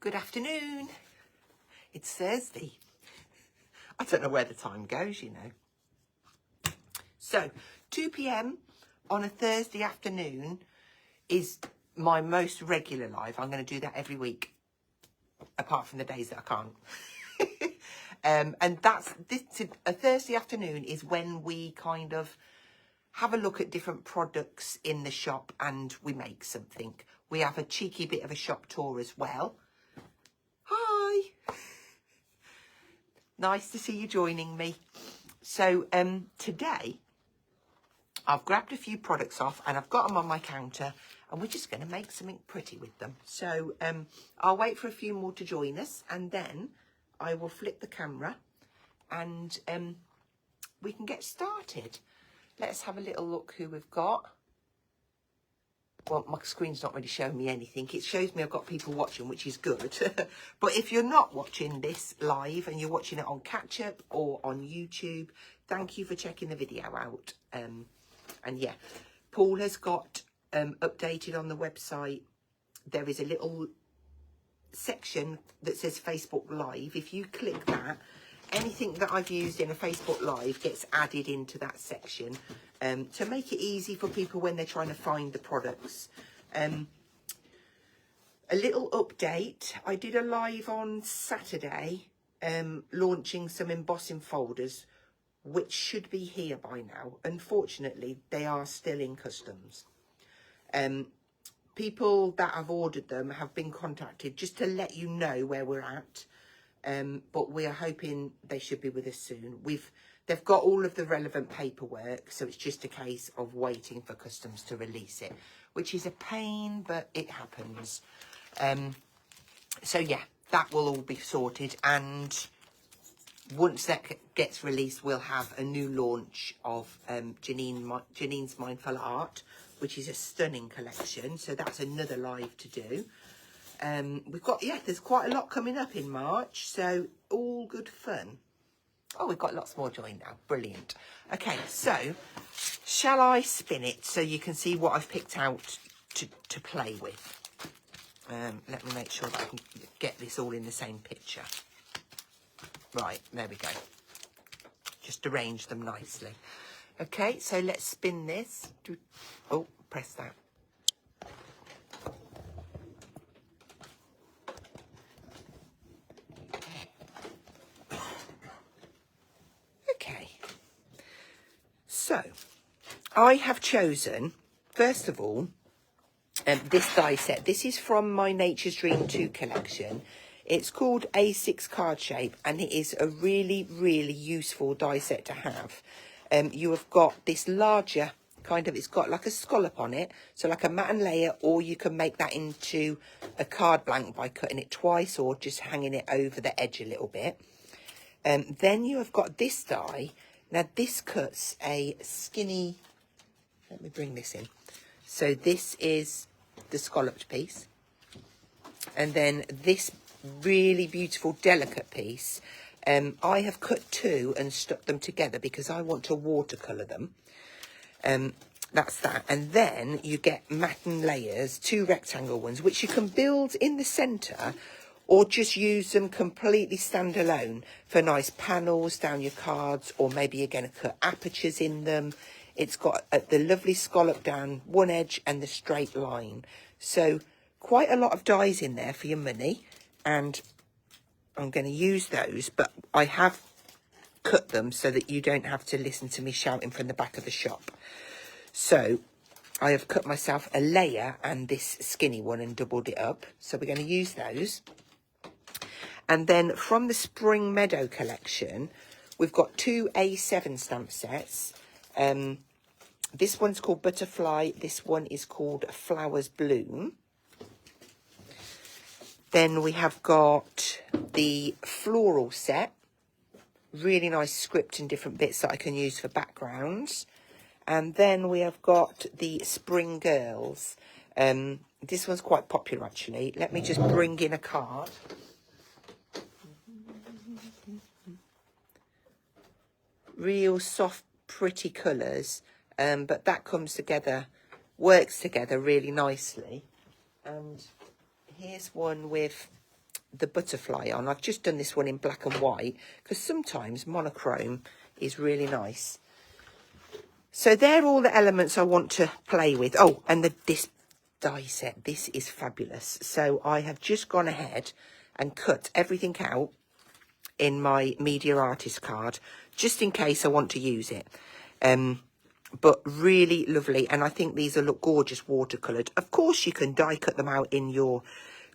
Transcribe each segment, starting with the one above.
Good afternoon. It's Thursday. I don't know where the time goes, you know. So, 2 p.m. on a Thursday afternoon is my most regular live. I'm going to do that every week, apart from the days that I can't. And that's this. A Thursday afternoon is when we kind of have a look at different products in the shop and we make something. We have a cheeky bit of a shop tour as well. Hi. Nice to see you joining me. So today I've grabbed a few products off and I've got them on my counter and we're just going to make something pretty with them. So I'll wait for a few more to join us and then I will flip the camera and we can get started. Let's have a little look who we've got. Well, my screen's not really showing me anything. It shows me I've got people watching, which is good. But if you're not watching this live and you're watching it on catch up or on YouTube, thank you for checking the video out. And yeah, Paul has got updated on the website. There is a little section that says Facebook Live. If you click that, anything that I've used in a Facebook Live gets added into that section to make it easy for people when they're trying to find the products. A little update. I did a live on Saturday launching some embossing folders, which should be here by now. Unfortunately, they are still in customs. People that have ordered them have been contacted just to let you know where we're at. But we are hoping they should be with us soon. They've got all of the relevant paperwork, so it's just a case of waiting for customs to release it, which is a pain, but it happens. So yeah, that will all be sorted, and once that gets released, we'll have a new launch of Janine's Mindful Art, which is a stunning collection. So that's another live to do. We've got, yeah, there's quite a lot coming up in March, so all good fun. Oh, we've got lots more joined now. Brilliant. Okay, so shall I spin it so you can see what I've picked out to play with? Let me make sure that I can get this all in the same picture. Right, there we go. Just arrange them nicely. Okay, so let's spin this. Oh, press that. So, I have chosen, first of all, this die set. This is from my Nature's Dream 2 collection. It's called A6 Card Shape, and it is a really, really useful die set to have. You have got this larger kind of, it's got like a scallop on it, so like a matte layer, or you can make that into a card blank by cutting it twice or just hanging it over the edge a little bit. Then you have got this die. Now, this cuts a skinny, let me bring this in. So this is the scalloped piece. And then this really beautiful, delicate piece. I have cut two and stuck them together because I want to watercolour them. That's that. And then you get matte layers, two rectangle ones, which you can build in the centre or just use them completely standalone for nice panels down your cards, or maybe you're going to cut apertures in them. It's got the lovely scallop down one edge and the straight line. So quite a lot of dies in there for your money, and I'm going to use those, but I have cut them so that you don't have to listen to me shouting from the back of the shop. So I have cut myself a layer and this skinny one and doubled it up. So we're going to use those. And then from the Spring Meadow collection, we've got two A7 stamp sets. This one's called Butterfly. This one is called Flowers Bloom. Then we have got the Floral set. Really nice script and different bits that I can use for backgrounds. And then we have got the Spring Girls. This one's quite popular, actually. Let me just bring in a card. Real soft, pretty colours, but that comes together, works together really nicely. And here's one with the butterfly on. I've just done this one in black and white because sometimes monochrome is really nice. So they're all the elements I want to play with. Oh, and this die set, this is fabulous. So I have just gone ahead and cut everything out in my media artist card, just in case I want to use it. But really lovely, and I think these will look gorgeous watercoloured. Of course, you can die cut them out in your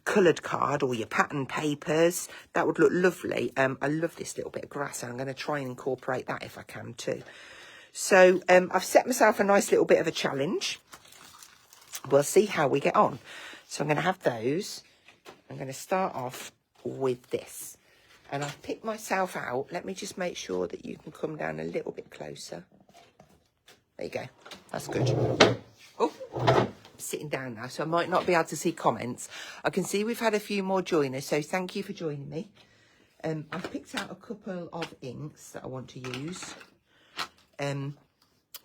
coloured card or your pattern papers. That would look lovely. I love this little bit of grass, and I'm going to try and incorporate that if I can too. So I've set myself a nice little bit of a challenge. We'll see how we get on. So I'm going to have those. I'm going to start off with this. And I've picked myself out. Let me just make sure that you can come down a little bit closer. There you go. That's good. Oh, I'm sitting down now, so I might not be able to see comments. I can see we've had a few more join us, so thank you for joining me. I've picked out a couple of inks that I want to use.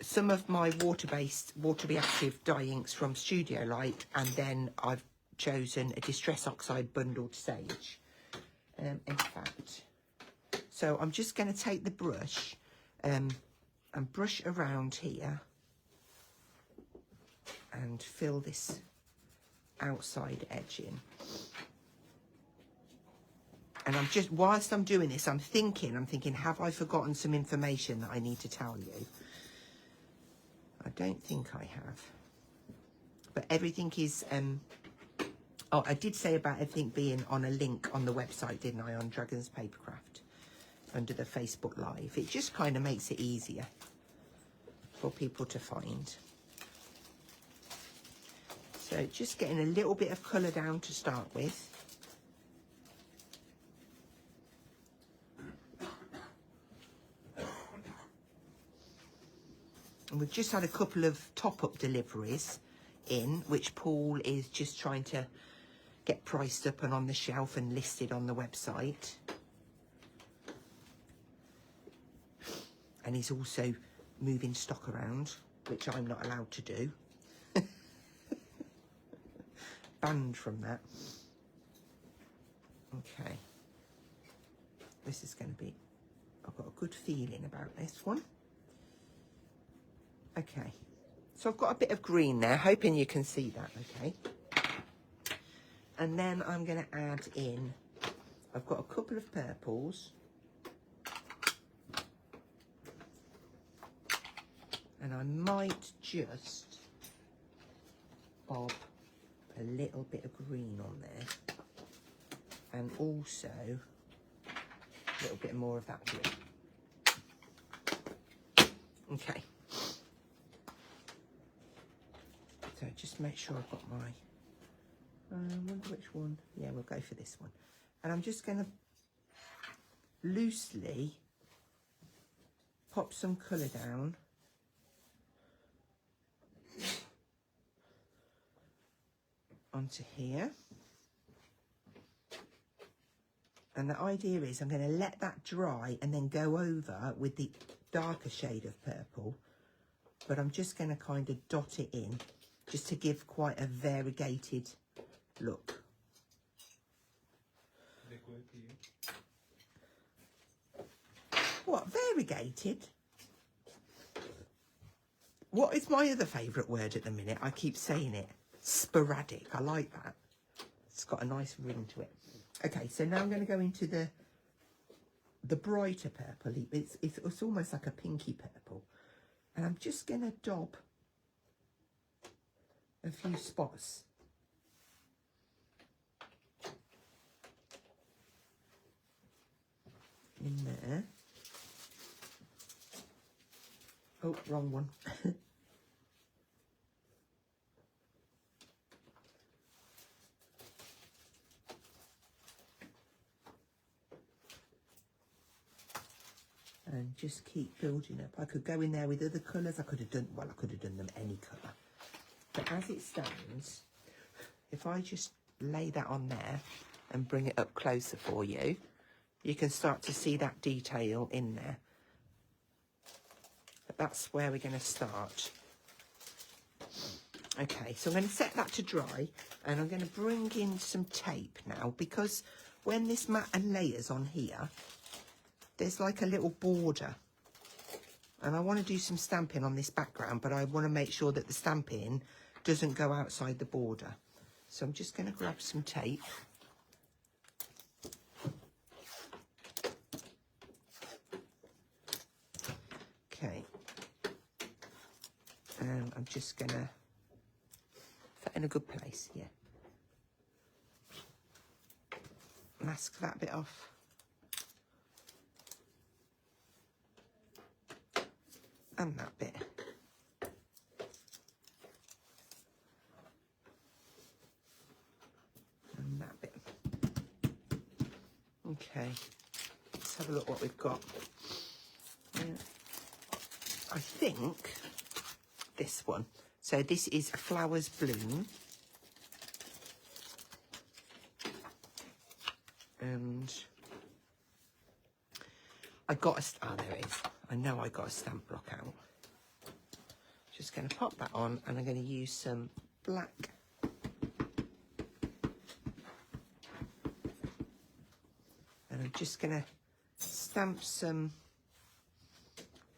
Some of my water-based, water-reactive dye inks from Studio Light, and then I've chosen a Distress Oxide bundled sage. In fact, so I'm just going to take the brush and brush around here and fill this outside edge in. And I'm just, whilst I'm doing this, I'm thinking, have I forgotten some information that I need to tell you? I don't think I have. But everything is, oh, I did say about everything being on a link on the website, didn't I, on Dragons Papercraft, under the Facebook Live. It just kind of makes it easier for people to find. So just getting a little bit of colour down to start with. And we've just had a couple of top-up deliveries in, which Paul is just trying to get priced up and on the shelf and listed on the website. And he's also moving stock around, which I'm not allowed to do. Banned from that. Okay. This is going to be, I've got a good feeling about this one. Okay. So I've got a bit of green there, hoping you can see that, okay. And then I'm going to add in, I've got a couple of purples. And I might just bob a little bit of green on there. And also a little bit more of that blue. Okay. So just make sure I've got my, I wonder which one. Yeah, we'll go for this one. And I'm just going to loosely pop some colour down. Onto here. And the idea is I'm going to let that dry and then go over with the darker shade of purple. But I'm just going to kind of dot it in just to give quite a variegated look. What, variegated? What is my other favourite word at the minute? I keep saying it. Sporadic. I like that. It's got a nice ring to it. Okay, so now I'm going to go into the brighter purple. It's almost like a pinky purple. And I'm just going to dab a few spots. In there. Oh, wrong one. And just keep building up. I could go in there with other colours. I could have done them any colour. But as it stands, if I just lay that on there and bring it up closer for you, you can start to see that detail in there. But that's where we're going to start. Okay, so I'm going to set that to dry, and I'm going to bring in some tape now, because when this mat and layers on here, there's like a little border, and I want to do some stamping on this background, but I want to make sure that the stamping doesn't go outside the border. So I'm just going to grab some tape. Okay, and I'm just going to put in a good place, yeah. Mask that bit off. And that bit. And that bit. Okay, let's have a look what we've got. I think this one. So this is Flowers Bloom. And I got a, oh, there it is. I know I got a stamp block out. Just going to pop that on, and I'm going to use some black. And I'm just going to stamp some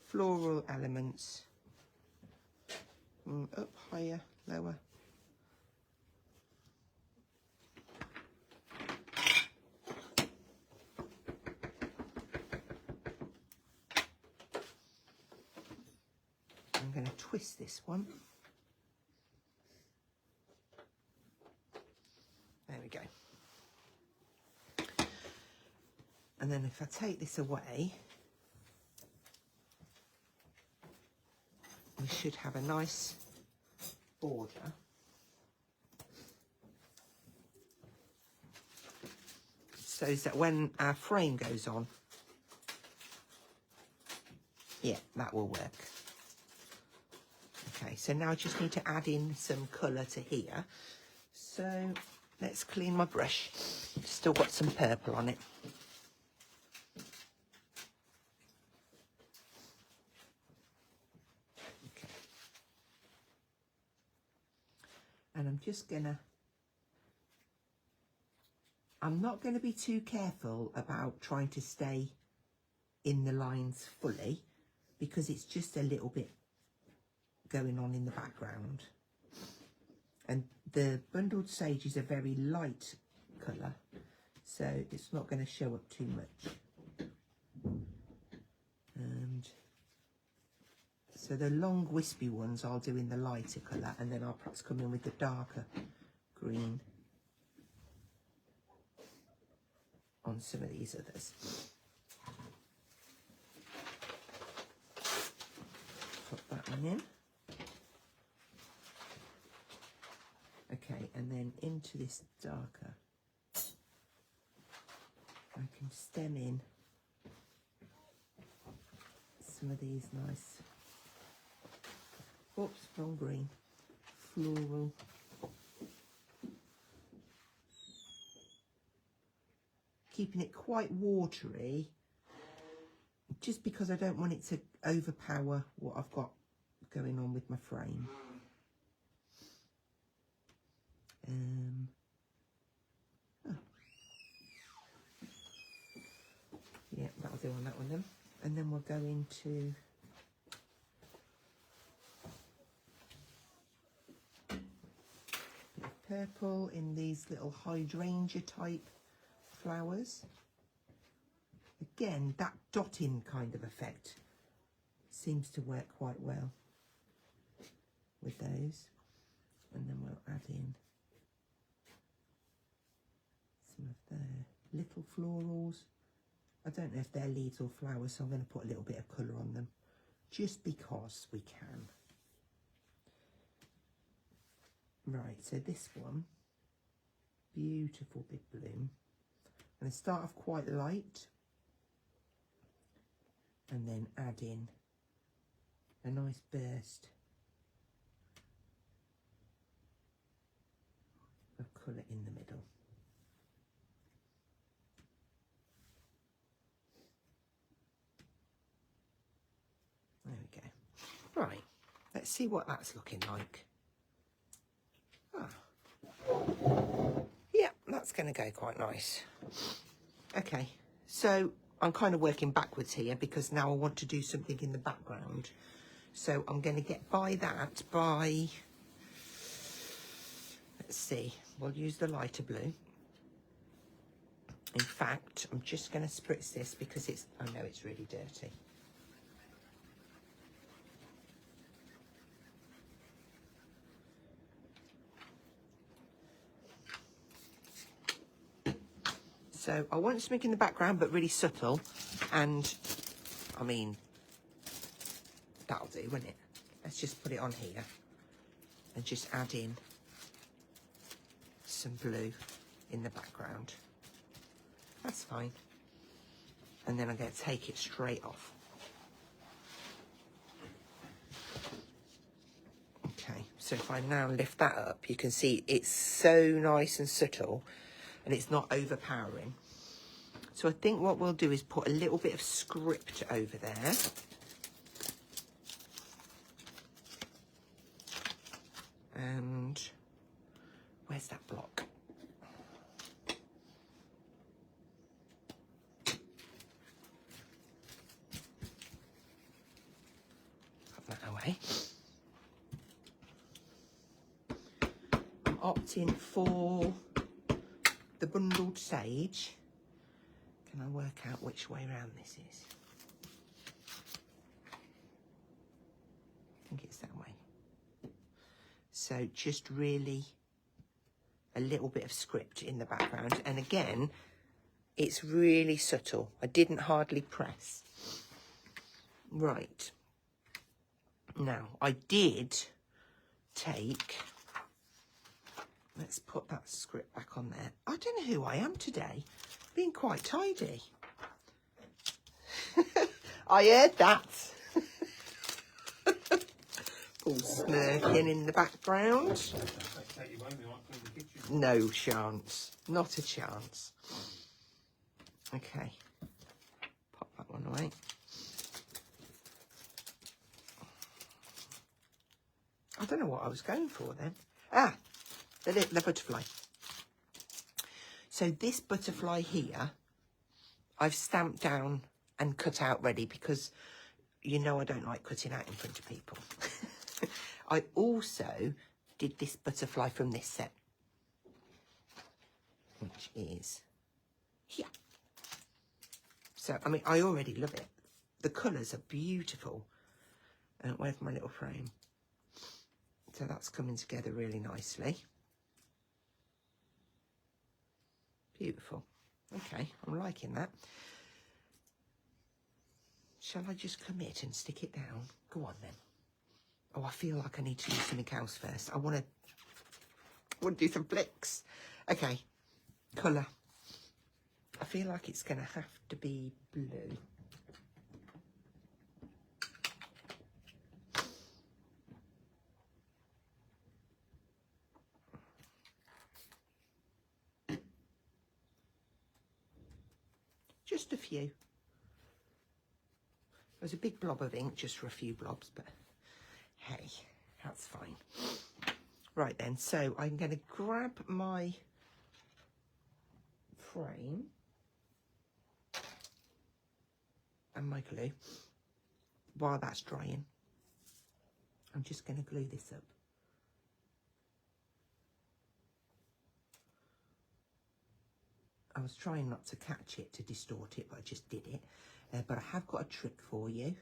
floral elements. Up, higher, lower. I'm going to twist this one. There we go. And then if I take this away, we should have a nice border. So that when our frame goes on, yeah, that will work. Okay, so now I just need to add in some colour to here. So let's clean my brush. Still got some purple on it. Okay. And I'm just gonna, I'm not going to be too careful about trying to stay in the lines fully, because it's just a little bit going on in the background. And the bundled sage is a very light colour, so it's not going to show up too much. And so the long wispy ones I'll do in the lighter colour, and then I'll perhaps come in with the darker green on some of these others. Put that one in. Okay, and then into this darker, I can stem in some of these nice, oops, wrong green, floral. Keeping it quite watery, just because I don't want it to overpower what I've got going on with my frame. Oh. Yeah, that'll do on that one then. And then we'll go into purple in these little hydrangea type flowers. Again, that dotting kind of effect seems to work quite well with those. And then we'll add in some of the little florals. I don't know if they're leaves or flowers, so I'm going to put a little bit of colour on them, just because we can. Right, so this one, beautiful big bloom. I'm going to start off quite light, and then add in a nice burst of colour in the middle. There we go. Right, let's see what that's looking like. that's going to go quite nice. Okay, so I'm kind of working backwards here because now I want to do something in the background. So I'm going to get by that by, let's see, we'll use the lighter blue. In fact, I'm just going to spritz this because it's, I know it's really dirty. So I want something in the background, but really subtle. And I mean, that'll do, won't it? Let's just put it on here and just add in some blue in the background. That's fine. And then I'm going to take it straight off. Okay, so if I now lift that up, you can see it's so nice and subtle and it's not overpowering. So I think what we'll do is put a little bit of script over there. And where's that block? Put that away. I'm opting for the bundled sage. Can I work out which way around this is? I think it's that way. So just really a little bit of script in the background. And again, it's really subtle. I didn't hardly press. Right. Now, I did take, let's put that script back on there. I don't know who I am today. Being quite tidy. I heard that. Paul smirking in the background. No chance. Not a chance. Okay. Pop that one away. I don't know what I was going for then. Ah, the butterfly. So this butterfly here, I've stamped down and cut out ready because you know I don't like cutting out in front of people. I also did this butterfly from this set, which is here. So, I mean, I already love it. The colours are beautiful. Where's my little frame? So that's coming together really nicely. Beautiful. Okay, I'm liking that. Shall I just commit and stick it down? Go on then. Oh, I feel like I need to do something else first. I want to do some flicks. Okay, colour. I feel like it's going to have to be blue. Just a few. There's a big blob of ink just for a few blobs, but hey, that's fine. Right then, so I'm going to grab my frame and my glue while that's drying. I'm just going to glue this up. I was trying not to catch it to distort it, but I just did it. But I have got a trick for you.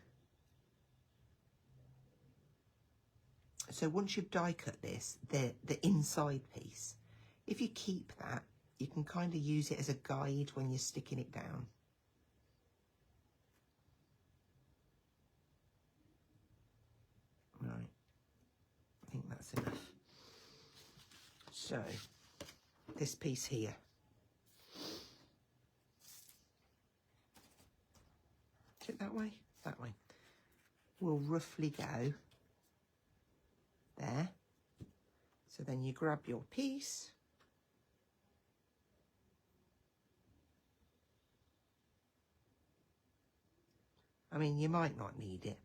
So once you've die cut this, the inside piece, if you keep that, you can kind of use it as a guide when you're sticking it down. Right, I think that's enough. So this piece here. Is it that way? That way. Will roughly go there. So then you grab your piece. I mean, you might not need it,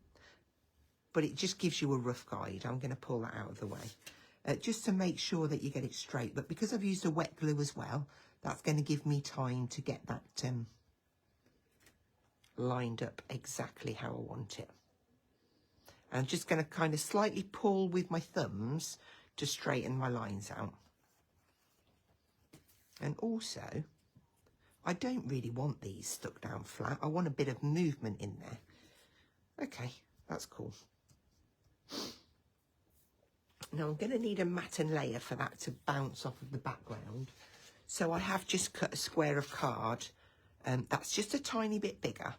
but it just gives you a rough guide. I'm going to pull that out of the way just to make sure that you get it straight. But because I've used a wet glue as well, That's going to give me time to get that lined up exactly how I want it. I'm just going to kind of slightly pull with my thumbs to straighten my lines out. And also, I don't really want these stuck down flat. I want a bit of movement in there. Okay, that's cool. Now I'm going to need a matten layer for that to bounce off of the background. So I have just cut a square of card. That's just a tiny bit bigger.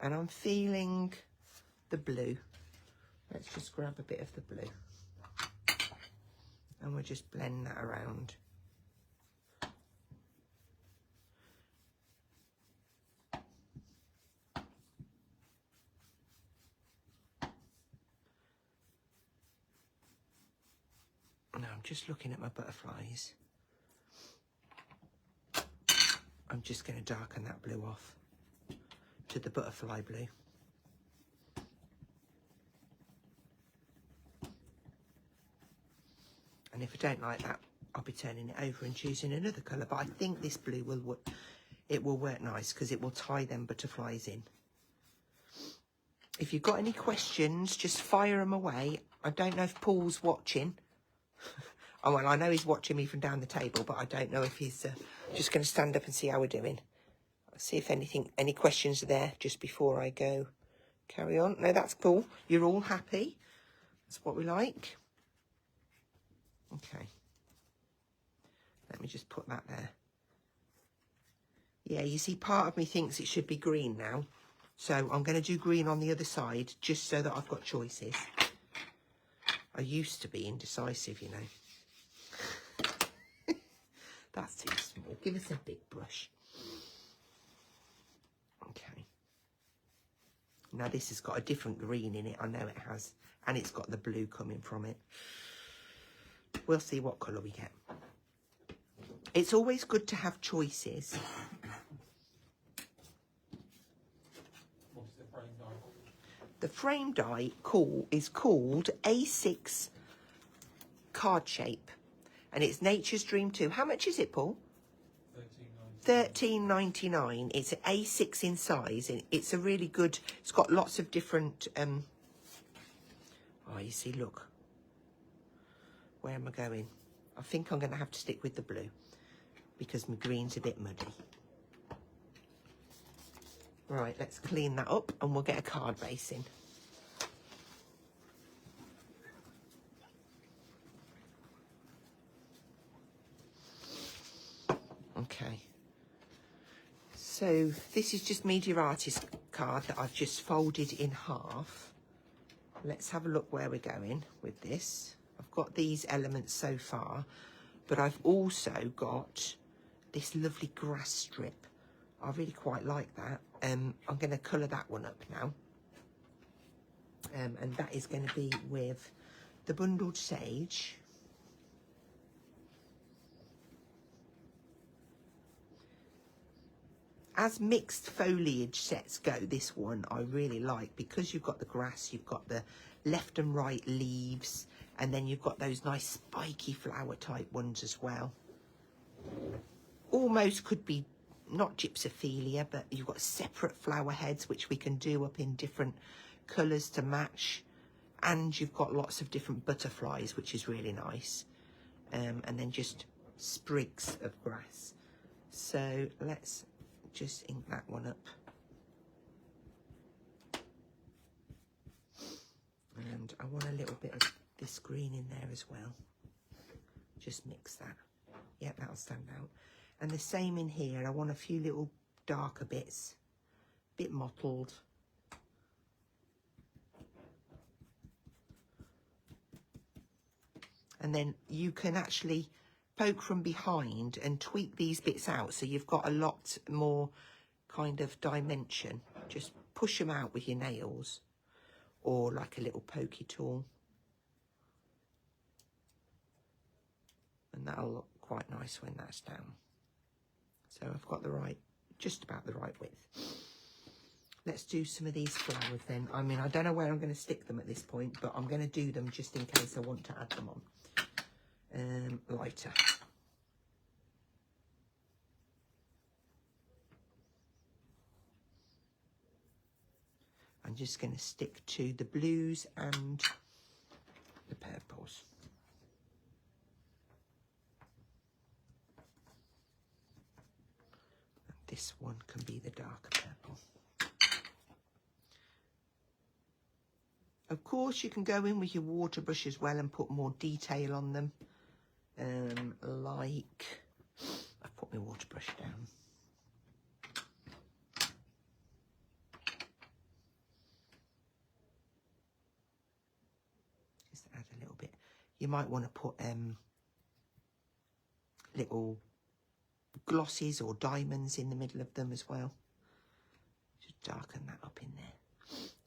And I'm feeling the blue. Let's just grab a bit of the blue. And we'll just blend that around. Now I'm just looking at my butterflies. I'm just going to darken that blue off to the butterfly blue. And if I don't like that, I'll be turning it over and choosing another colour. But I think this blue will work. It will work nice because it will tie them butterflies in. If you've got any questions, just fire them away. I don't know if Paul's watching. Oh, well, I know he's watching me from down the table, but I don't know if he's just going to stand up and see how we're doing. I'll see if any questions are there just before I go. Carry on. No, that's cool. You're all happy. That's what we like. Okay. Let me just put that there. Yeah, you see, part of me thinks it should be green now. So I'm going to do green on the other side, just so that I've got choices. I used to be indecisive, you know. That's too small. Give us a big brush. Okay. Now this has got a different green in it. I know it has. And it's got the blue coming from it. We'll see what colour we get. It's always good to have choices. What's the frame die? The frame die is called A6 card shape. And it's Nature's Dream 2. How much is it, Paul? $13.99. It's an A6 in size. And it's a really good... It's got lots of different... Oh, you see, look. Where am I going? I think I'm going to have to stick with the blue because my green's a bit muddy. Right, let's clean that up and we'll get a card base in. Okay. So this is just Media Artist card that I've just folded in half. Let's have a look where we're going with this. I've got these elements so far, but I've also got this lovely grass strip. I really quite like that. I'm going to colour that one up now. And that is going to be with the bundled sage. As mixed foliage sets go, this one I really like because you've got the grass, you've got the left and right leaves, and then you've got those nice spiky flower type ones as well. Almost could be not gypsophilia, but you've got separate flower heads which we can do up in different colours to match, and you've got lots of different butterflies, which is really nice, and then just sprigs of grass. So let's just ink that one up. And I want a little bit of this green in there as well. Just mix that. Yeah, that'll stand out. And the same in here. I want a few little darker bits. Bit mottled. And then you can actually poke from behind and tweak these bits out so you've got a lot more kind of dimension. Just push them out with your nails or like a little pokey tool, and that'll look quite nice when that's down. So I've got the right, just about the right width. Let's do some of these flowers then. I mean, I don't know where I'm going to stick them at this point, but I'm going to do them just in case I want to add them on. Lighter. I'm just going to stick to the blues and the purples. And this one can be the darker purple. Of course, you can go in with your water brush as well and put more detail on them. Like, I've put my water brush down. Just add a little bit. You might want to put little glosses or diamonds in the middle of them as well. Just darken that up in there.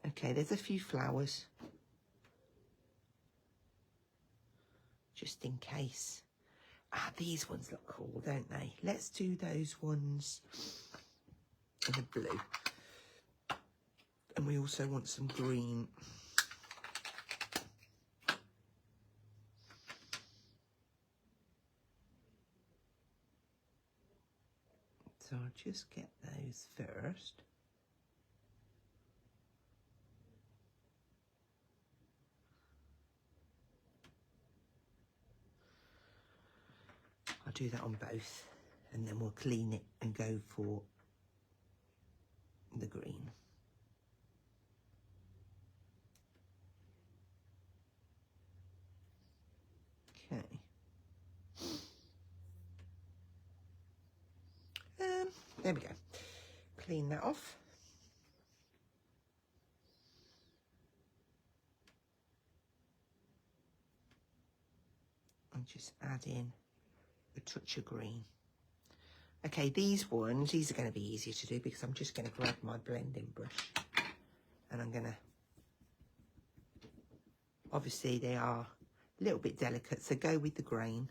Okay, there's a few flowers. Just in case. Ah, these ones look cool, don't they? Let's do those ones in the blue. And we also want some green. So I'll just get those first. I'll do that on both, and then we'll clean it and go for the green. Okay. There we go. Clean that off. And just add in a touch of green. Okay, these ones, these are going to be easier to do because I'm just going to grab my blending brush and I'm going to, obviously they are a little bit delicate, so go with the grain.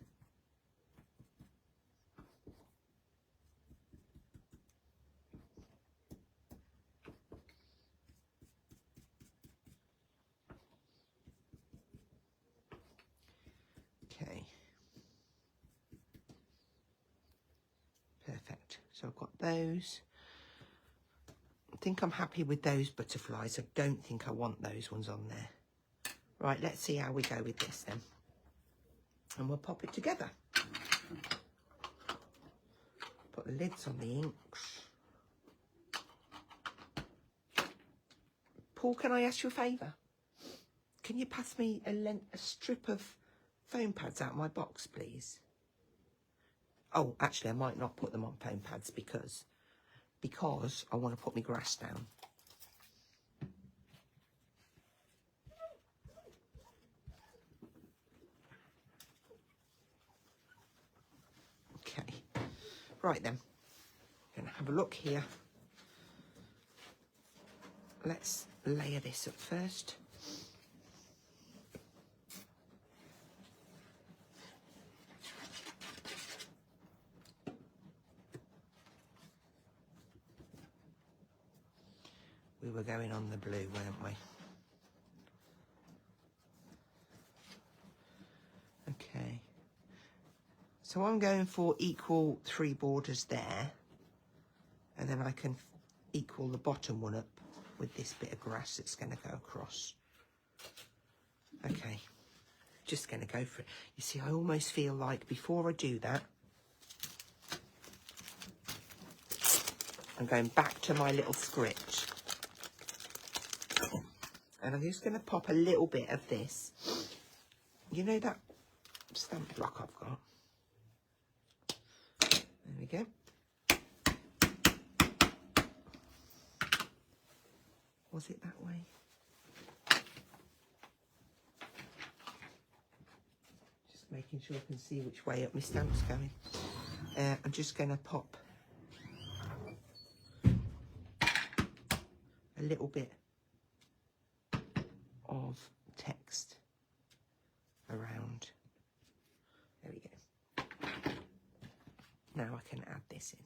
Okay. Perfect. So I've got those. I think I'm happy with those butterflies. I don't think I want those ones on there. Right, let's see how we go with this then. And we'll pop it together. Put the lids on the inks. Paul, can I ask you a favour? Can you pass me a strip of foam pads out of my box, please? Oh, actually, I might not put them on foam pads because I want to put my grass down. Okay, right then, I'm going to have a look here. Let's layer this up first. We were going on the blue, weren't we? Okay. So I'm going for equal 3 borders there. And then I can equal the bottom one up with this bit of grass that's going to go across. Okay. Just going to go for it. You see, I almost feel like before I do that, I'm going back to my little script. And I'm just going to pop a little bit of this. You know that stamp block I've got? There we go. Was it that way? Just making sure I can see which way up my stamp's going. I'm just going to pop a little bit of text around. There we go. Now I can add this in.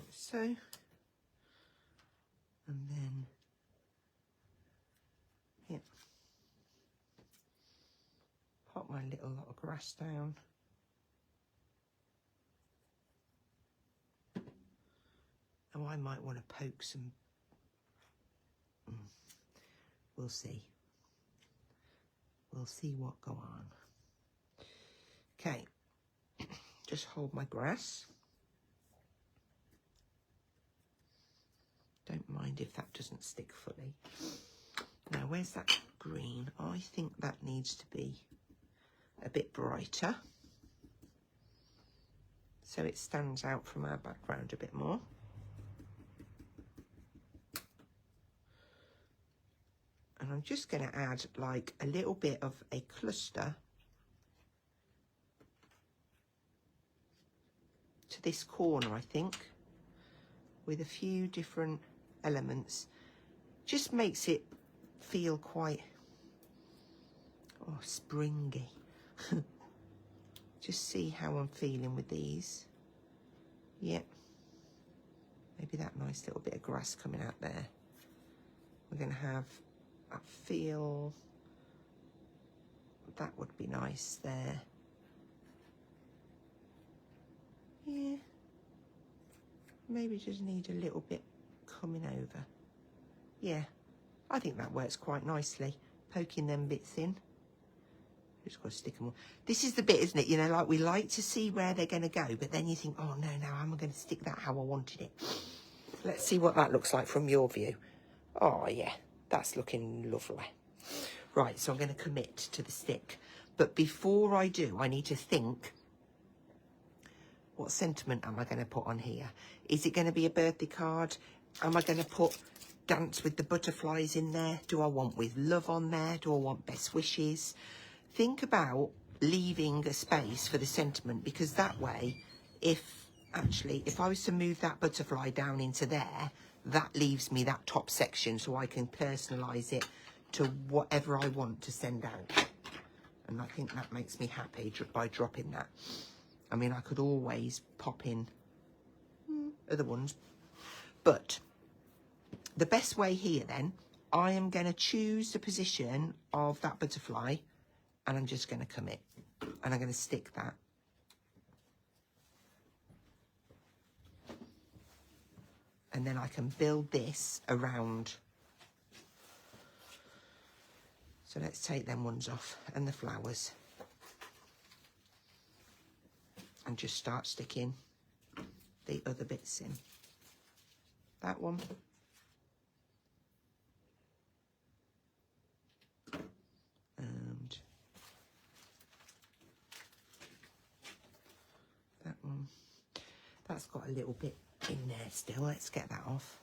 So grass down. Oh, I might want to poke some. We'll see. We'll see what go on. Okay, just hold my grass. Don't mind if that doesn't stick fully. Now, where's that green? I think that needs to be a bit brighter, so it stands out from our background a bit more. And I'm just going to add like a little bit of a cluster to this corner, I think, with a few different elements. Just makes it feel quite springy. Just see how I'm feeling with these. Yep. Maybe that nice little bit of grass coming out there. We're going to have, I feel that would be nice there. Yeah. Maybe just need a little bit coming over. Yeah. I think that works quite nicely. Poking them bits in. Just got to stick them all. This is the bit, isn't it? You know, like we like to see where they're going to go, but then you think, oh no, now I'm going to stick that how I wanted it. Let's see what that looks like from your view. Oh yeah, that's looking lovely. Right, so I'm going to commit to the stick. But before I do, I need to think, what sentiment am I going to put on here? Is it going to be a birthday card? Am I going to put dance with the butterflies in there? Do I want with love on there? Do I want best wishes? Think about leaving a space for the sentiment, because that way, if I was to move that butterfly down into there, that leaves me that top section so I can personalise it to whatever I want to send out. And I think that makes me happy by dropping that. I mean, I could always pop in other ones, but the best way here then, I am going to choose the position of that butterfly, and I'm just going to commit, and I'm going to stick that. And then I can build this around. So let's take them ones off and the flowers. And just start sticking the other bits in. That one. And that one. That's got a little bit in there still. Let's get that off.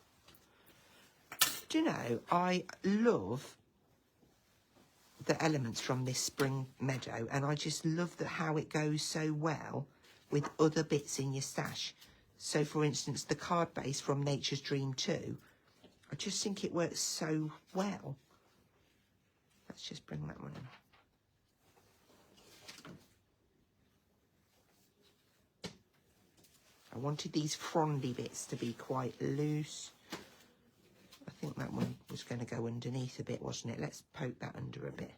Do you know, I love the elements from this spring meadow, and I just love how it goes so well with other bits in your stash. So for instance, the card base from Nature's Dream 2, I just think it works so well. Let's just bring that one in. I wanted these frondy bits to be quite loose. I think that one was going to go underneath a bit, wasn't it? Let's poke that under a bit.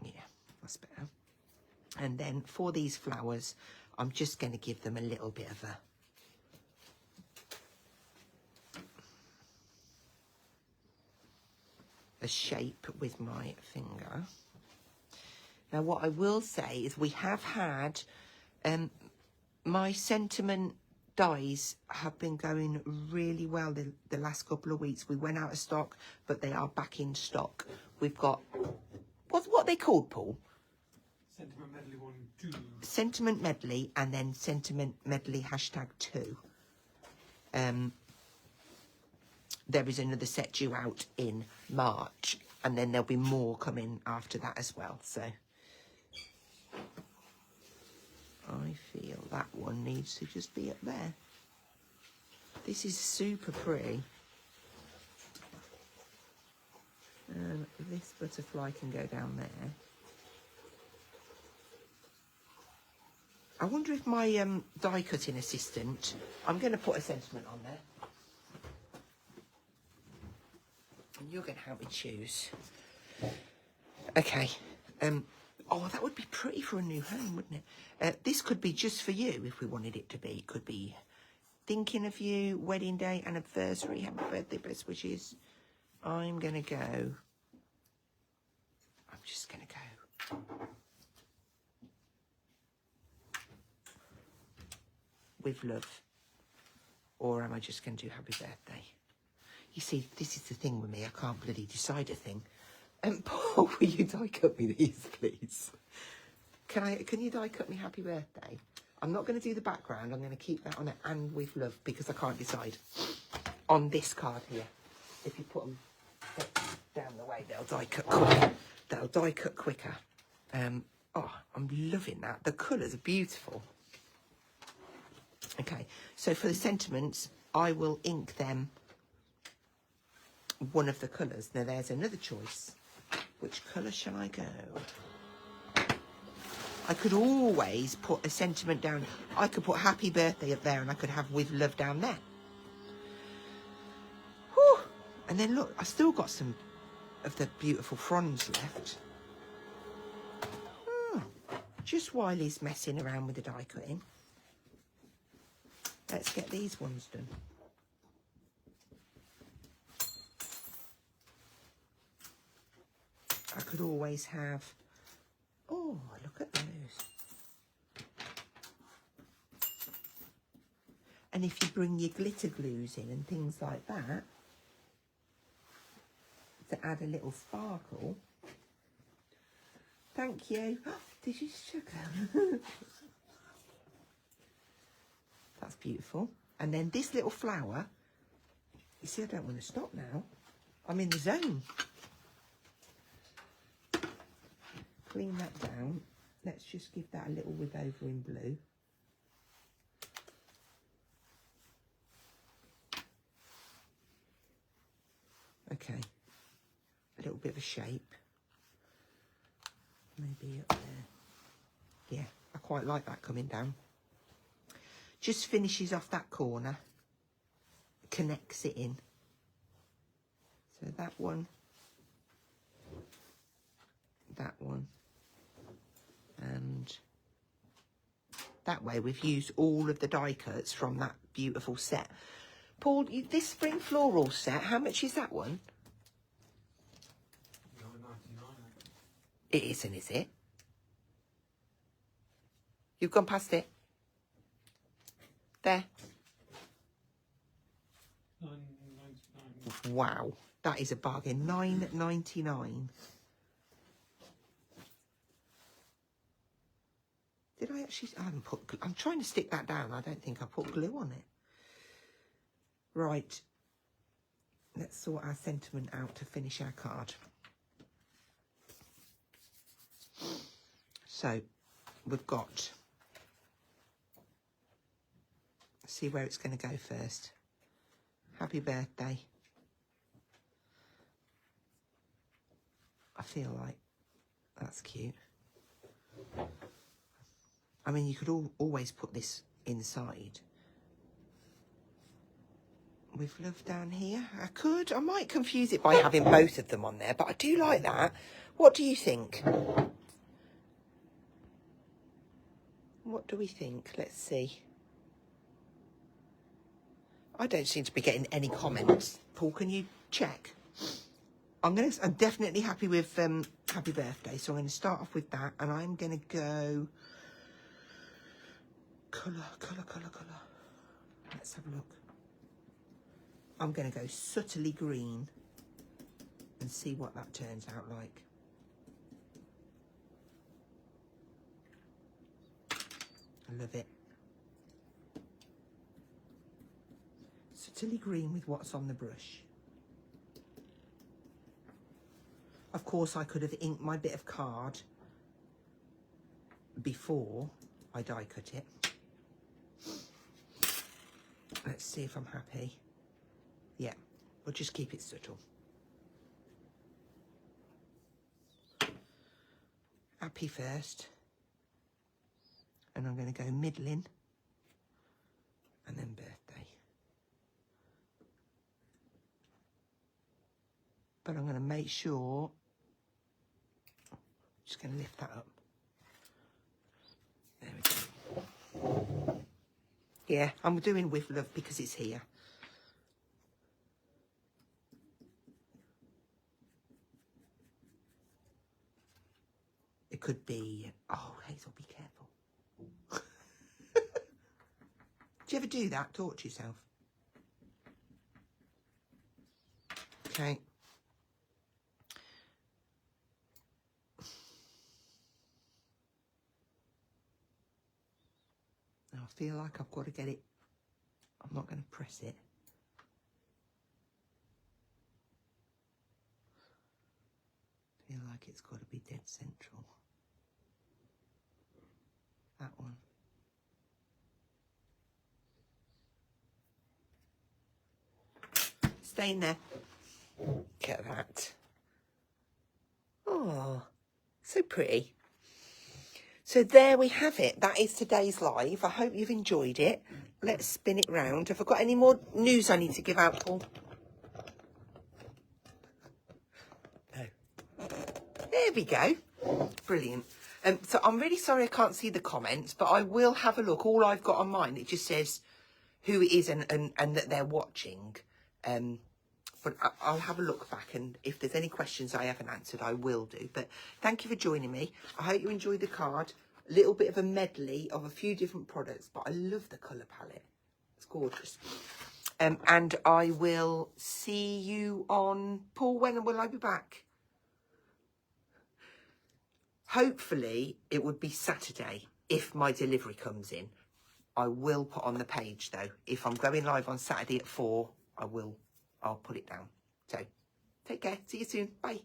Yeah, that's better. And then for these flowers, I'm just going to give them a little bit of a shape with my finger. Now, what I will say is we have had my sentiment dies have been going really well the last couple of weeks. We went out of stock, but they are back in stock. We've got, what are they called, Paul? Sentiment Medley 1, 2. Sentiment Medley, and then Sentiment Medley #2. There is another set due out in March, and then there'll be more coming after that as well. So I feel that one needs to just be up there. This is super pretty. And this butterfly can go down there. I wonder if my die cutting assistant, I'm going to put a sentiment on there. And you're going to help me choose. Okay. Oh, that would be pretty for a new home, wouldn't it? This could be just for you if we wanted it to be. It could be thinking of you, wedding day, anniversary, happy birthday, best wishes. I'm going to go. I'm just going to go. With love. Or am I just going to do happy birthday? You see, this is the thing with me. I can't bloody decide a thing. Paul, will you die cut me these, please? Can you die cut me happy birthday? I'm not going to do the background. I'm going to keep that on it and with love because I can't decide. On this card here. If you put them down the way, they'll die cut quicker. They'll die cut quicker. Oh, I'm loving that. The colours are beautiful. Okay, so for the sentiments, I will ink them one of the colours. Now, there's another choice. Which colour shall I go? I could always put a sentiment down. I could put happy birthday up there and I could have with love down there. Whew. And then look, I've still got some of the beautiful fronds left. Just while he's messing around with the die cutting. Let's get these ones done. I could always have, oh, look at those. And if you bring your glitter glues in and things like that, to add a little sparkle. Thank you. Did you sugar? That's beautiful. And then this little flower, you see, I don't want to stop now. I'm in the zone. Clean that down. Let's just give that a little whip over in blue. Okay. A little bit of a shape. Maybe up there. Yeah, I quite like that coming down. Just finishes off that corner. Connects it in. So that one. That one. And that way we've used all of the die cuts from that beautiful set. Paul, this spring floral set, how much is that one? $9.99. It isn't, is it? You've gone past it. There. $9.99. Wow, that is a bargain. $9.99. Did I actually? I haven't put. I'm trying to stick that down. I don't think I put glue on it. Right. Let's sort our sentiment out to finish our card. So we've got. Let's see where it's going to go first. Happy birthday. I feel like that's cute. I mean, you could always put this inside. With love down here. I could. I might confuse it by having both of them on there, but I do like that. What do you think? What do we think? Let's see. I don't seem to be getting any comments. Paul, can you check? I'm definitely happy with happy birthday, so I'm going to start off with that, and I'm going to go colour. Let's have a look. I'm going to go subtly green and see what that turns out like. I love it. Subtly green with what's on the brush. Of course, I could have inked my bit of card before I die cut it. Let's see if I'm happy. Yeah, we'll just keep it subtle. Happy first. And I'm going to go middling. And then birthday. But I'm going to make sure Just going to lift that up. There we go. Yeah, I'm doing with love because it's here. It could be, oh, Hazel, be careful. Do you ever do that? Talk to yourself. Okay. Now I feel like I've got to get it. I'm not going to press it. I feel like it's got to be dead central. That one. Staying there. Look at that. Oh, so pretty. So there we have it. That is today's live. I hope you've enjoyed it. Let's spin it round. Have I got any more news I need to give out, Paul? No. There we go. Brilliant. So I'm really sorry I can't see the comments, but I will have a look. All I've got on mine, it just says who it is and that they're watching. But I'll have a look back, and if there's any questions I haven't answered, I will do. But thank you for joining me. I hope you enjoyed the card. A little bit of a medley of a few different products, but I love the colour palette. It's gorgeous. And I will see you on... Paul, when will I be back? Hopefully, it would be Saturday if my delivery comes in. I will put on the page, though. If I'm going live on Saturday at 4, I'll put it down. So, take care. See you soon. Bye.